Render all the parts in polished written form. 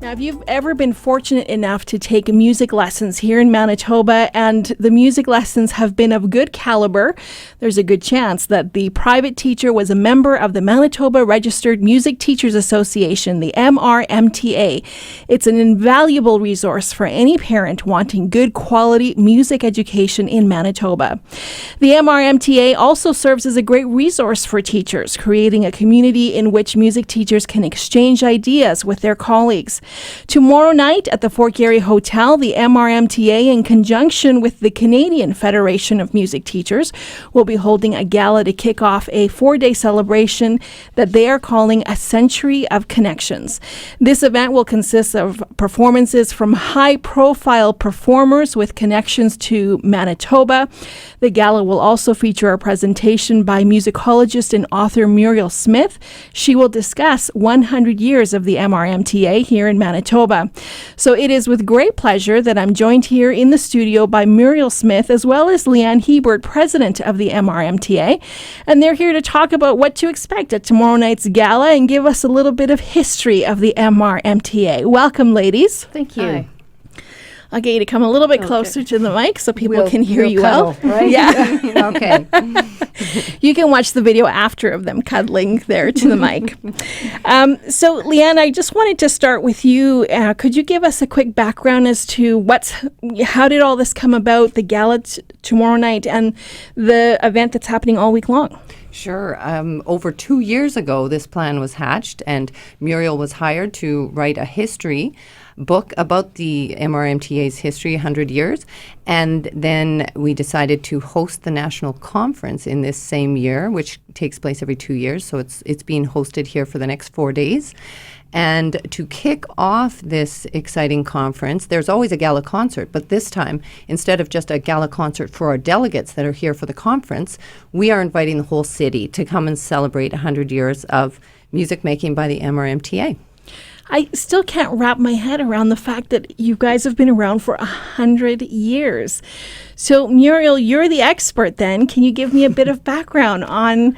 Now, if you've ever been fortunate enough to take music lessons here in Manitoba and the music lessons have been of good caliber, there's a good chance that the private teacher was a member of the Manitoba Registered Music Teachers Association, the MRMTA. It's an invaluable resource for any parent wanting good quality music education in Manitoba. The MRMTA also serves as a great resource for teachers, creating a community in which music teachers can exchange ideas with their colleagues. Tomorrow night at the Fort Garry Hotel, the MRMTA, in conjunction with the Canadian Federation of Music Teachers, will be holding a gala to kick off a 4-day celebration that they are calling A Century of Connections. This event will consist of performances from high-profile performers with connections to Manitoba. The gala will also feature a presentation by musicologist and author Muriel. She will discuss 100 years of the MRMTA here in Manitoba. So it is with great pleasure that I'm joined here in the studio by Muriel Smith as well as Leanne Hiebert, president of the MRMTA. And they're here to talk about what to expect at tomorrow night's gala and give us a little bit of history of the MRMTA. Welcome, ladies. Thank you. Hi. I'll get you to come a little bit closer to the mic so people can hear you cuddle, well. Right? Yeah. Okay. You can watch the video after of them cuddling there to the mic. So, Leanne, I just wanted to start with you. Could you give us a quick background as to how did all this come about, the gala tomorrow night and the event that's happening all week long? Sure. Over 2 years ago, this plan was hatched, and Muriel was hired to write a history book about the MRMTA's history, 100 years. And then we decided to host the national conference in this same year, which takes place every 2 years. So it's being hosted here for the next 4 days. And to kick off this exciting conference, there's always a gala concert, but this time, instead of just a gala concert for our delegates that are here for the conference, we are inviting the whole city to come and celebrate 100 years of music making by the MRMTA. I still can't wrap my head around the fact that you guys have been around for 100 years. So, Muriel, you're the expert then. Can you give me a bit of background on,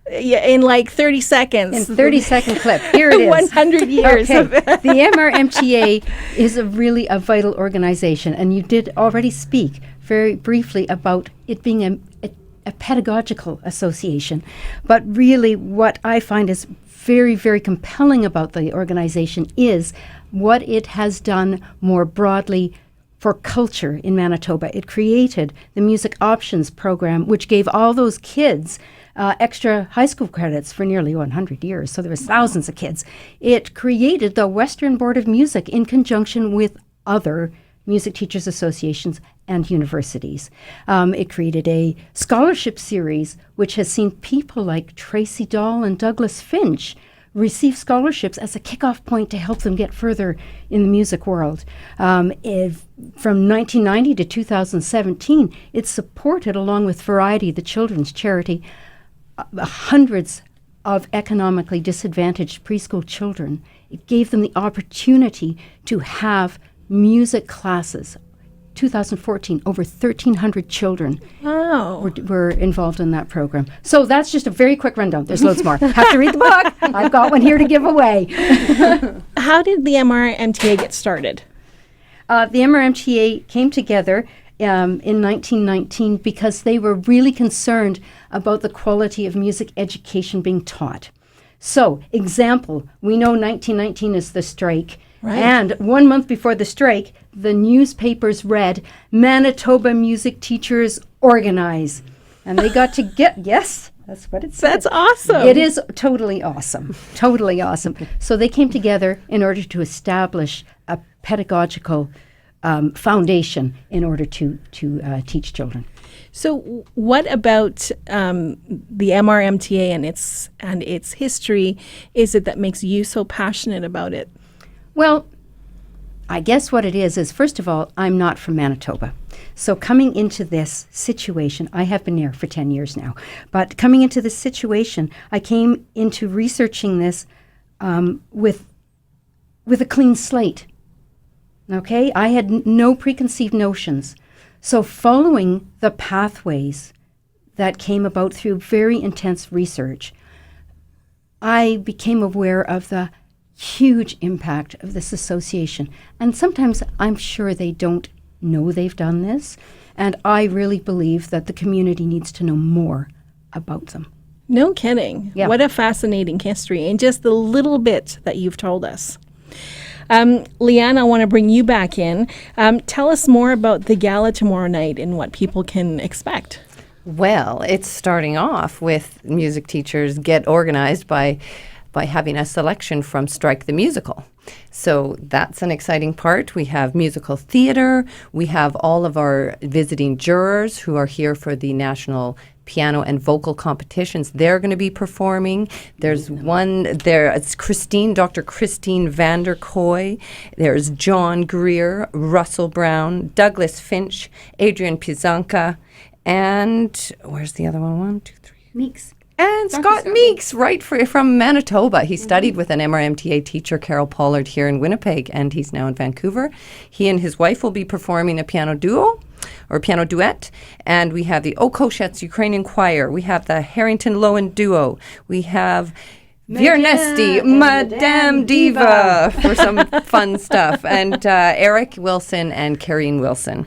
in like 30 seconds? In 30-second clip. Here it is. 100 years. Okay. The MRMTA is really a vital organization, and you did already speak very briefly about it being a pedagogical association. But really what I find is very, very compelling about the organization is what it has done more broadly for culture in Manitoba. It created the Music Options program, which gave all those kids extra high school credits for nearly 100 years. So there was thousands of kids. It created the Western Board of Music in conjunction with other music teachers associations and universities. It created a scholarship series which has seen people like Tracy Dahl and Douglas Finch receive scholarships as a kickoff point to help them get further in the music world. From 1990 to 2017, it supported, along with Variety, the children's charity, hundreds of economically disadvantaged preschool children. It gave them the opportunity to have music classes. 2014, over 1,300 children were involved in that program. So that's just a very quick rundown. There's loads more. Have to read the book. I've got one here to give away. How did the MRMTA get started? The MRMTA came together in 1919 because they were really concerned about the quality of music education being taught. So, example, we know 1919 is the strike. Right. And 1 month before the strike, the newspapers read, Manitoba Music Teachers Organize. And they got to yes, that's what it said. That's awesome. It is totally awesome. Totally awesome. So they came together in order to establish a pedagogical foundation in order to teach children. So what about the MRMTA and its history is it that makes you so passionate about it? Well, I guess what it is first of all, I'm not from Manitoba. So coming into this situation, I have been here for 10 years now, but coming into this situation, I came into researching this with a clean slate. Okay? I had no preconceived notions. So following the pathways that came about through very intense research, I became aware of the huge impact of this association. And sometimes I'm sure they don't know they've done this. And I really believe that the community needs to know more about them. No kidding. Yeah. What a fascinating history, and just the little bit that you've told us. Leanne, I want to bring you back in. Tell us more about the gala tomorrow night and what people can expect. Well, it's starting off with music teachers get organized by having a selection from Strike the Musical. So that's an exciting part. We have musical theater. We have all of our visiting jurors who are here for the national piano and vocal competitions. They're going to be performing. There's one there. It's Dr. Christine Vander Koy. There's John Greer, Russell Brown, Douglas Finch, Adrian Pizanka, and where's the other one? 1, 2, 3. Meeks. And Scott Meeks, right from Manitoba. He studied with an MRMTA teacher, Carol Pollard, here in Winnipeg, and he's now in Vancouver. He and his wife will be performing a piano duo or piano duet. And we have the Okoshet's Ukrainian Choir. We have the Harrington Lowen Duo. We have Viernesti, Madame Diva for some fun stuff. And Eric Wilson and Karine Wilson.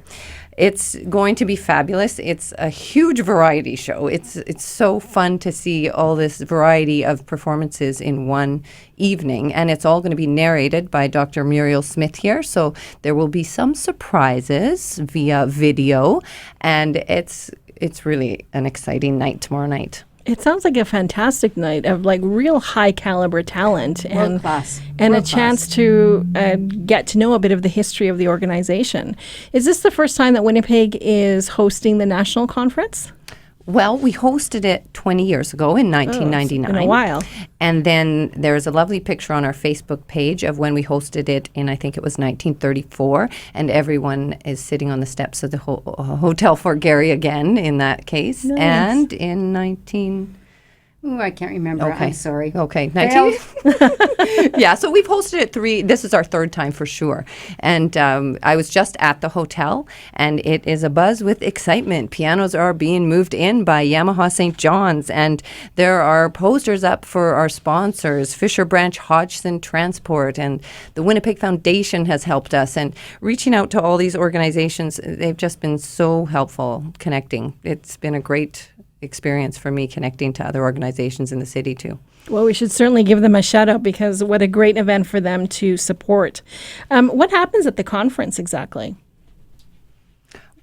It's going to be fabulous. It's a huge variety show. It's so fun to see all this variety of performances in one evening, and it's all going to be narrated by Dr. Muriel Smith here. So there will be some surprises via video, and it's really an exciting night tomorrow night. It sounds like a fantastic night of like real high caliber talent and a chance to get to know a bit of the history of the organization. Is this the first time that Winnipeg is hosting the national conference? Well, we hosted it 20 years ago in 1999. It's been a while. And then there's a lovely picture on our Facebook page of when we hosted it in, I think it was 1934. And everyone is sitting on the steps of the Hotel Fort Garry again in that case. Nice. And in 19... Oh, I can't remember. Okay. I'm sorry. Okay. 19... Yeah, so we've hosted it this is our third time for sure. And I was just at the hotel, and it is abuzz with excitement. Pianos are being moved in by Yamaha St. John's, and there are posters up for our sponsors, Fisher Branch Hodgson Transport, and the Winnipeg Foundation has helped us. And reaching out to all these organizations, they've just been so helpful connecting. It's been a great experience for me connecting to other organizations in the city too. Well, we should certainly give them a shout out because what a great event for them to support. What happens at the conference exactly?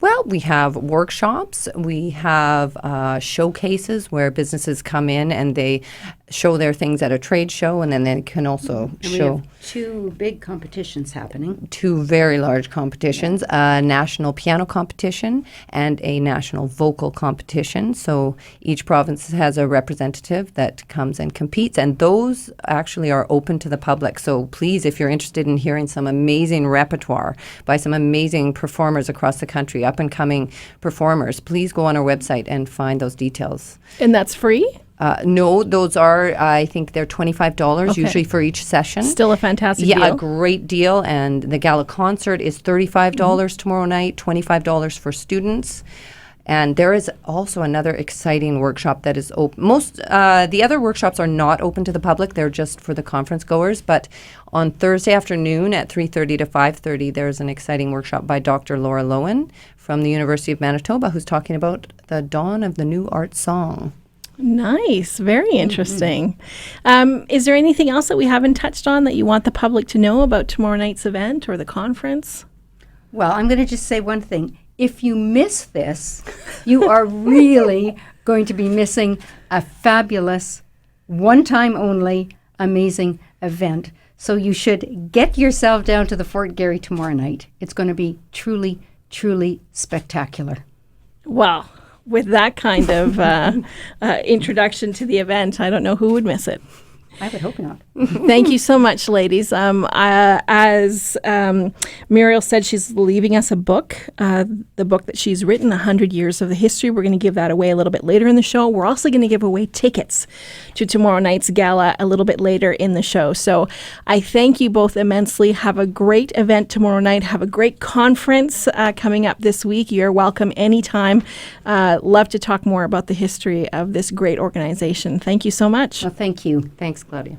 Well, we have workshops. We have showcases where businesses come in and they show their things at a trade show, and then they can also show. We have 2 big competitions happening. 2 very large competitions, a national piano competition and a national vocal competition. So each province has a representative that comes and competes, and those actually are open to the public. So please, if you're interested in hearing some amazing repertoire by some amazing performers across the country, up-and-coming performers, please go on our website and find those details. And that's free? No, those are, I think they're $25 usually for each session. Still a fantastic deal. Yeah, a great deal. And the gala concert is $35 tomorrow night, $25 for students. And there is also another exciting workshop that is open. The other workshops are not open to the public. They're just for the conference goers. But on Thursday afternoon at 3:30 to 5:30, there's an exciting workshop by Dr. Laura Lowen from the University of Manitoba, who's talking about the dawn of the new art song. Nice. Very interesting. Is there anything else that we haven't touched on that you want the public to know about tomorrow night's event or the conference? Well, I'm going to just say one thing. If you miss this, you are really going to be missing a fabulous, one-time only, amazing event. So you should get yourself down to the Fort Garry tomorrow night. It's going to be truly, truly spectacular. Well, with that kind of introduction to the event, I don't know who would miss it. I would hope not. Thank you so much, ladies. As Muriel said, she's leaving us a book, the book that she's written, 100 Years of the History. We're going to give that away a little bit later in the show. We're also going to give away tickets to tomorrow night's gala a little bit later in the show. So I thank you both immensely. Have a great event tomorrow night. Have a great conference coming up this week. You're welcome anytime. Love to talk more about the history of this great organization. Thank you so much. Well, thank you. Thanks, Claudia.